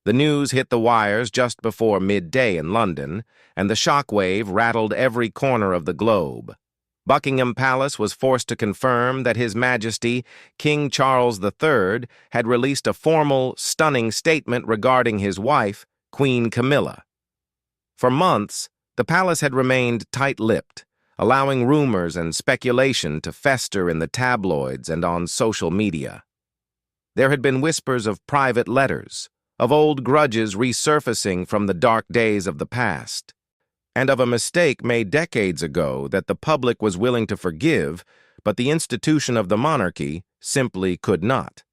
The news hit the wires just before midday in London, and the shockwave rattled every corner of the globe. Buckingham Palace was forced to confirm that His Majesty King Charles III had released a formal, stunning statement regarding his wife, Queen Camilla. For months, the palace had remained tight-lipped, allowing rumors and speculation to fester in the tabloids and on social media. There had been whispers of private letters, of old grudges resurfacing from the dark days of the past, and of a mistake made decades ago that the public was willing to forgive, but the institution of the monarchy simply could not.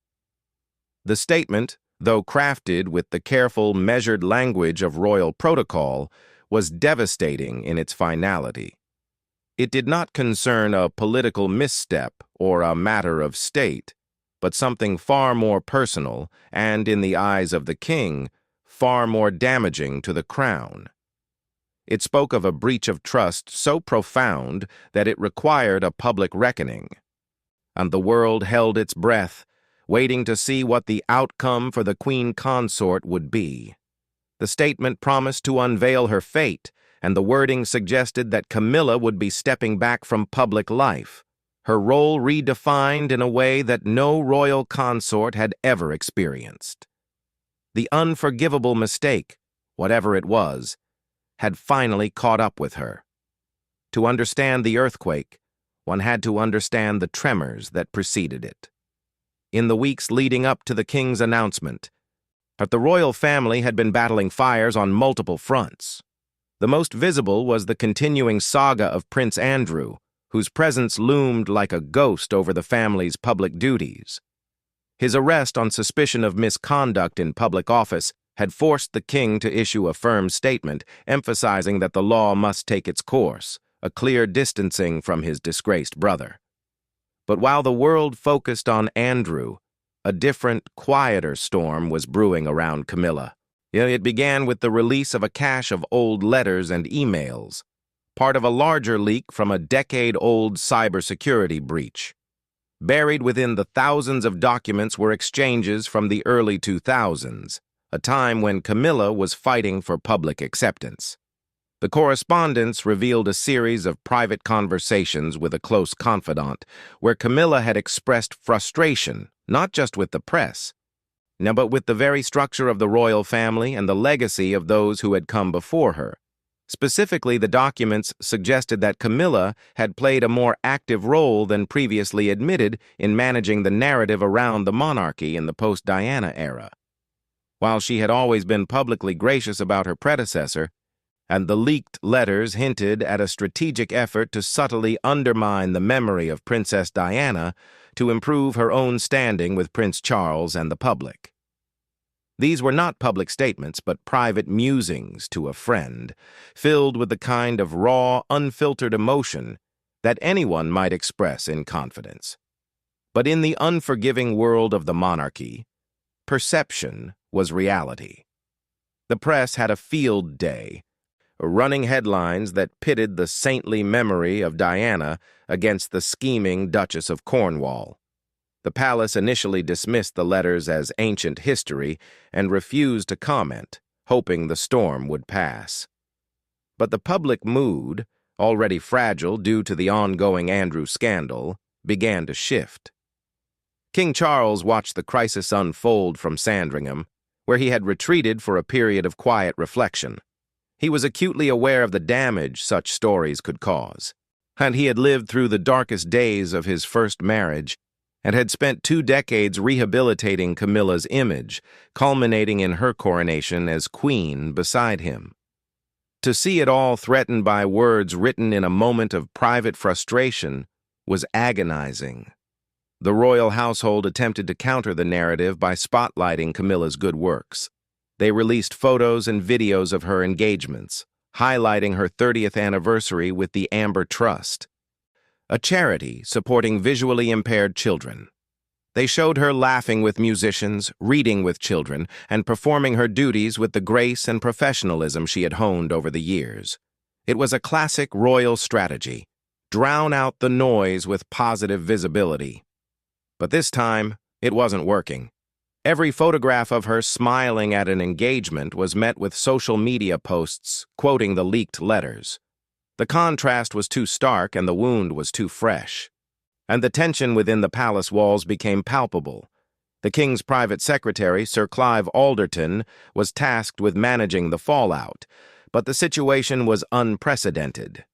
The statement, though crafted with the careful, measured language of royal protocol, was devastating in its finality. It did not concern a political misstep or a matter of state, but something far more personal and, in the eyes of the king, far more damaging to the crown. It spoke of a breach of trust so profound that it required a public reckoning, and the world held its breath, waiting to see what the outcome for the queen consort would be. The statement promised to unveil her fate, and the wording suggested that Camilla would be stepping back from public life, her role redefined in a way that no royal consort had ever experienced. The unforgivable mistake, whatever it was, had finally caught up with her. To understand the earthquake, one had to understand the tremors that preceded it. In the weeks leading up to the king's announcement, the royal family had been battling fires on multiple fronts. The most visible was the continuing saga of Prince Andrew, whose presence loomed like a ghost over the family's public duties. His arrest on suspicion of misconduct in public office had forced the king to issue a firm statement emphasizing that the law must take its course, a clear distancing from his disgraced brother. But while the world focused on Andrew, a different, quieter storm was brewing around Camilla. It began with the release of a cache of old letters and emails, part of a larger leak from a decade-old cybersecurity breach. Buried within the thousands of documents were exchanges from the early 2000s, a time when Camilla was fighting for public acceptance. The correspondence revealed a series of private conversations with a close confidant, where Camilla had expressed frustration, not just with the press, but with the very structure of the royal family and the legacy of those who had come before her. Specifically, the documents suggested that Camilla had played a more active role than previously admitted in managing the narrative around the monarchy in the post-Diana era. While she had always been publicly gracious about her predecessor, and the leaked letters hinted at a strategic effort to subtly undermine the memory of Princess Diana to improve her own standing with Prince Charles and the public. These were not public statements, but private musings to a friend, filled with the kind of raw, unfiltered emotion that anyone might express in confidence. But in the unforgiving world of the monarchy, perception was reality. The press had a field day, running headlines that pitted the saintly memory of Diana against the scheming Duchess of Cornwall. The palace initially dismissed the letters as ancient history and refused to comment, hoping the storm would pass. But the public mood, already fragile due to the ongoing Andrew scandal, began to shift. King Charles watched the crisis unfold from Sandringham, where he had retreated for a period of quiet reflection. He was acutely aware of the damage such stories could cause, and he had lived through the darkest days of his first marriage and had spent 2 decades rehabilitating Camilla's image, culminating in her coronation as queen beside him. To see it all threatened by words written in a moment of private frustration was agonizing. The royal household attempted to counter the narrative by spotlighting Camilla's good works. They released photos and videos of her engagements, highlighting her 30th anniversary with the Amber Trust, a charity supporting visually impaired children. They showed her laughing with musicians, reading with children, and performing her duties with the grace and professionalism she had honed over the years. It was a classic royal strategy: drown out the noise with positive visibility. But this time, it wasn't working. Every photograph of her smiling at an engagement was met with social media posts quoting the leaked letters. The contrast was too stark and the wound was too fresh. And the tension within the palace walls became palpable. The king's private secretary, Sir Clive Alderton, was tasked with managing the fallout, but the situation was unprecedented.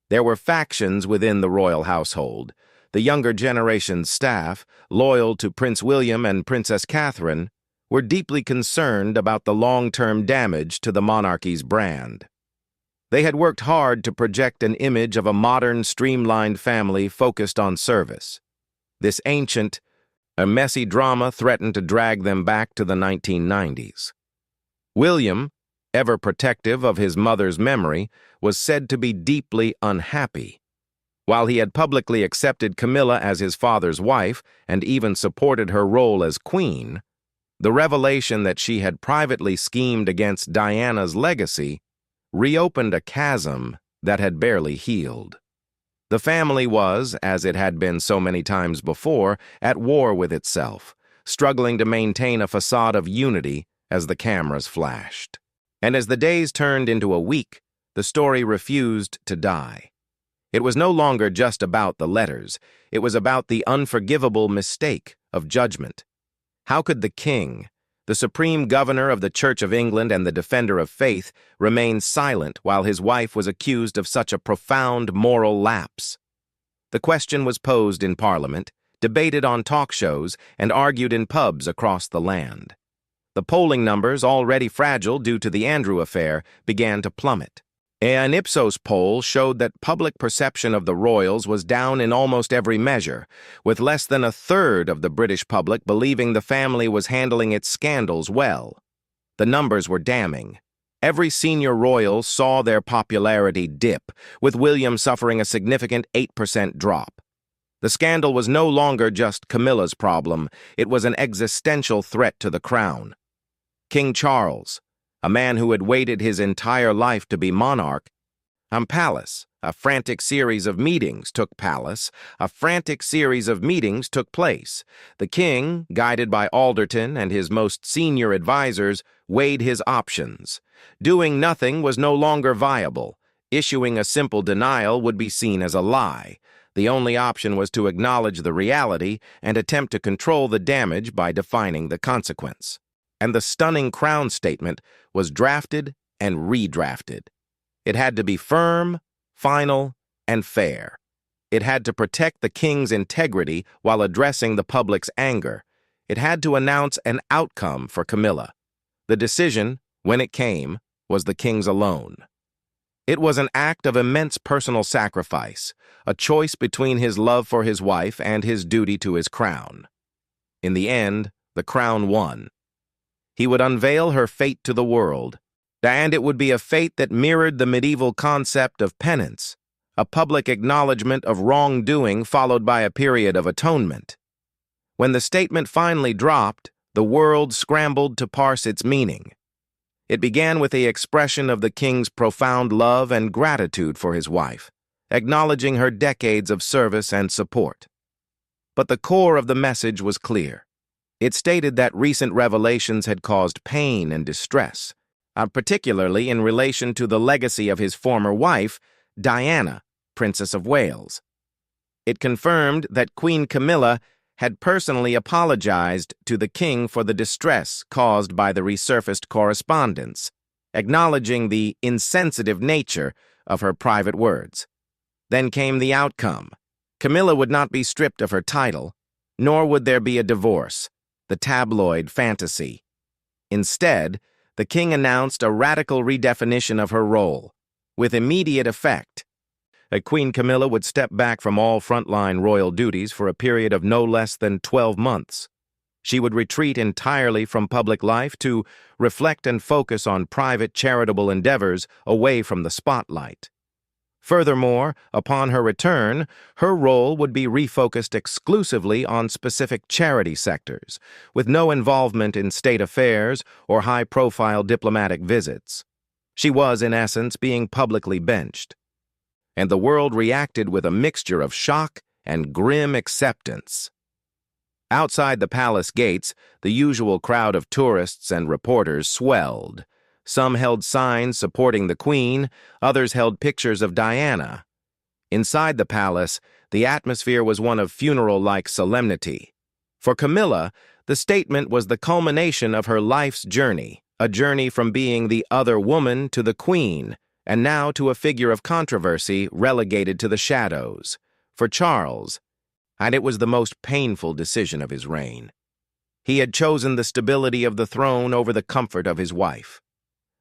There were factions within the royal household. The younger generation's staff, loyal to Prince William and Princess Catherine, were deeply concerned about the long-term damage to the monarchy's brand. They had worked hard to project an image of a modern, streamlined family focused on service. This ancient, a messy drama threatened to drag them back to the 1990s. William, ever protective of his mother's memory, was said to be deeply unhappy. While he had publicly accepted Camilla as his father's wife and even supported her role as queen, the revelation that she had privately schemed against Diana's legacy reopened a chasm that had barely healed. The family was, as it had been so many times before, at war with itself, struggling to maintain a facade of unity as the cameras flashed. And as the days turned into a week, the story refused to die. It was no longer just about the letters. It was about the unforgivable mistake of judgment. How could the king, the supreme governor of the Church of England and the defender of faith, remain silent while his wife was accused of such a profound moral lapse? The question was posed in Parliament, debated on talk shows, and argued in pubs across the land. The polling numbers, already fragile due to the Andrew affair, began to plummet. An Ipsos poll showed that public perception of the royals was down in almost every measure, with less than a third of the British public believing the family was handling its scandals well. The numbers were damning. Every senior royal saw their popularity dip, with William suffering a significant 8% drop. The scandal was no longer just Camilla's problem, it was an existential threat to the crown. King Charles, a man who had waited his entire life to be monarch, palace. A frantic series of meetings took place. The king, guided by Alderton and his most senior advisors, weighed his options. Doing nothing was no longer viable. Issuing a simple denial would be seen as a lie. The only option was to acknowledge the reality and attempt to control the damage by defining the consequence. And the stunning Crown Statement was drafted and redrafted. It had to be firm, final, and fair. It had to protect the king's integrity while addressing the public's anger. It had to announce an outcome for Camilla. The decision, when it came, was the king's alone. It was an act of immense personal sacrifice, a choice between his love for his wife and his duty to his crown. In the end, the crown won. He would unveil her fate to the world, and it would be a fate that mirrored the medieval concept of penance, a public acknowledgement of wrongdoing followed by a period of atonement. When the statement finally dropped, the world scrambled to parse its meaning. It began with the expression of the king's profound love and gratitude for his wife, acknowledging her decades of service and support. But the core of the message was clear. It stated that recent revelations had caused pain and distress, particularly in relation to the legacy of his former wife, Diana, Princess of Wales. It confirmed that Queen Camilla had personally apologized to the king for the distress caused by the resurfaced correspondence, acknowledging the insensitive nature of her private words. Then came the outcome. Camilla would not be stripped of her title, nor would there be a divorce, the tabloid fantasy. Instead, the king announced a radical redefinition of her role. With immediate effect, Queen Camilla would step back from all frontline royal duties for a period of no less than 12 months. She would retreat entirely from public life to reflect and focus on private charitable endeavors away from the spotlight. Furthermore, upon her return, her role would be refocused exclusively on specific charity sectors, with no involvement in state affairs or high-profile diplomatic visits. She was, in essence, being publicly benched. And the world reacted with a mixture of shock and grim acceptance. Outside the palace gates, the usual crowd of tourists and reporters swelled. Some held signs supporting the queen, others held pictures of Diana. Inside the palace, the atmosphere was one of funeral-like solemnity. For Camilla, the statement was the culmination of her life's journey, a journey from being the other woman to the queen, and now to a figure of controversy relegated to the shadows. For Charles, and it was the most painful decision of his reign. He had chosen the stability of the throne over the comfort of his wife.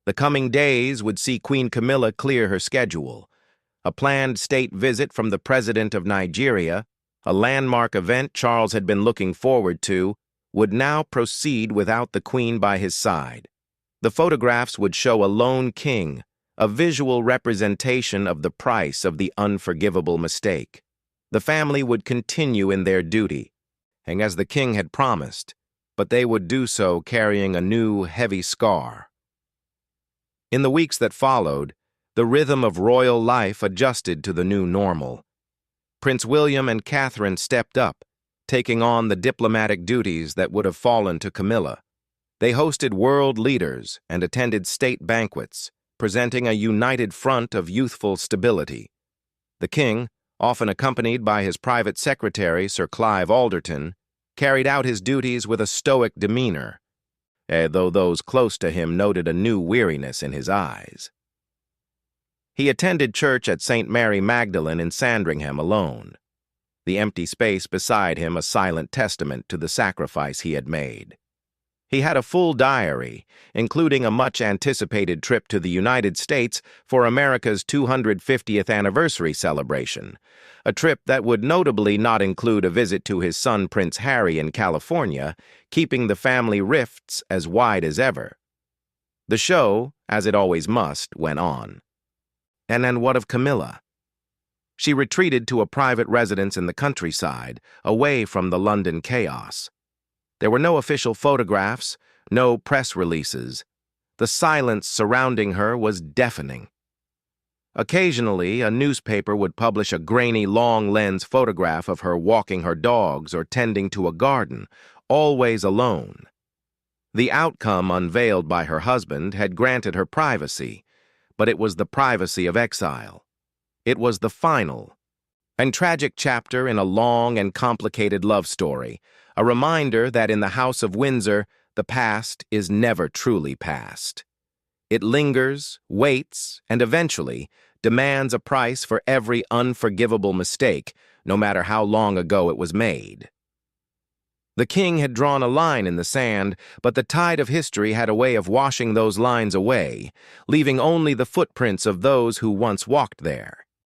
The coming days would see Queen Camilla clear her schedule. A planned state visit from the President of Nigeria, a landmark event Charles had been looking forward to, would now proceed without the Queen by his side. The photographs would show a lone king, a visual representation of the price of the unforgivable mistake. The family would continue in their duty, and as the king had promised, but they would do so carrying a new, heavy scar. In the weeks that followed, the rhythm of royal life adjusted to the new normal. Prince William and Catherine stepped up, taking on the diplomatic duties that would have fallen to Camilla. They hosted world leaders and attended state banquets, presenting a united front of youthful stability. The king, often accompanied by his private secretary, Sir Clive Alderton, carried out his duties with a stoic demeanor, though those close to him noted a new weariness in his eyes. He attended church at St. Mary Magdalene in Sandringham alone, the empty space beside him a silent testament to the sacrifice he had made. He had a full diary, including a much-anticipated trip to the United States for America's 250th anniversary celebration, a trip that would notably not include a visit to his son Prince Harry in California, keeping the family rifts as wide as ever. The show, as it always must, went on. And then what of Camilla? She retreated to a private residence in the countryside, away from the London chaos. There were no official photographs, no press releases. The silence surrounding her was deafening. Occasionally, a newspaper would publish a grainy long-lens photograph of her walking her dogs or tending to a garden, always alone. The outcome unveiled by her husband had granted her privacy, but it was the privacy of exile. It was the final and tragic chapter in a long and complicated love story, a reminder that in the House of Windsor, the past is never truly past. It lingers, waits, and eventually demands a price for every unforgivable mistake, no matter how long ago it was made. The king had drawn a line in the sand, but the tide of history had a way of washing those lines away, leaving only the footprints of those who once walked there.